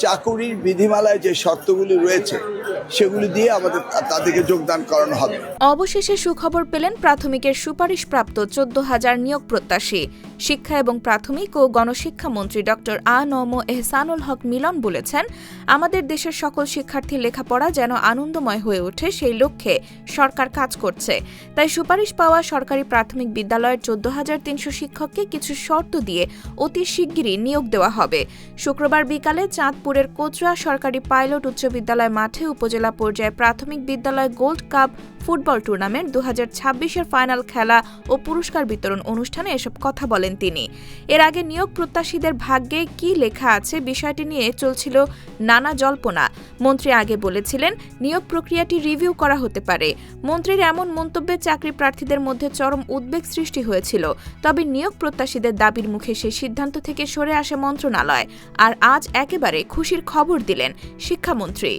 চাকুরির বিধিমালায় যে শর্তগুলি রয়েছে সেগুলি দিয়ে আমাদের তাদেরকে যোগদান করানো হবে। অবশেষে সুখবর পেলেন প্রাথমিকের সুপারিশপ্রাপ্ত 14,000 নিয়োগ প্রত্যাশী। শিক্ষা এবং প্রাথমিক ও গণশিক্ষা মন্ত্রী ডক্টর আ.ন.ম এহসানুল হক মিলন বলেছেন, আমাদের দেশের সকল শিক্ষার্থীর লেখাপড়া যেন আনন্দময় হয়ে ওঠে সেই লক্ষ্যে সরকার কাজ করছে। তাই সুপারিশ পাওয়া সরকারি প্রাথমিক বিদ্যালয়ের 14,300 শিক্ষককে কিছু শর্ত দিয়ে অতি শিগগিরই নিয়োগ দেওয়া হবে। শুক্রবার বিকালে চাঁদপুরের কোচরা সরকারি পাইলট উচ্চ বিদ্যালয় মাঠে উপজেলা পর্যায়ে প্রাথমিক বিদ্যালয় গোল্ড কাপ ফুটবল টুর্নামেন্ট 2026-এর ফাইনাল খেলা ও পুরস্কার বিতরণ অনুষ্ঠানে এসব কথা বলেন তিনি। এর আগে নিয়োগ প্রত্যাশীদের ভাগ্যে কি লেখা আছে বিষয়টি নিয়ে চলছিল নানা জল্পনা। মন্ত্রী আগে বলেছিলেন, নিয়োগ প্রক্রিয়াটি রিভিউ করা হতে পারে। মন্ত্রীর এমন মন্তব্যে চাকরি প্রার্থীদের মধ্যে চরম উদ্বেগ সৃষ্টি হয়েছিল। তবে নিয়োগ প্রত্যাশীদের দাবির মুখে সেই সিদ্ধান্ত থেকে সরে আসে মন্ত্রণালয়। আর আজ একেবারে খুশির খবর দিলেন শিক্ষামন্ত্রী।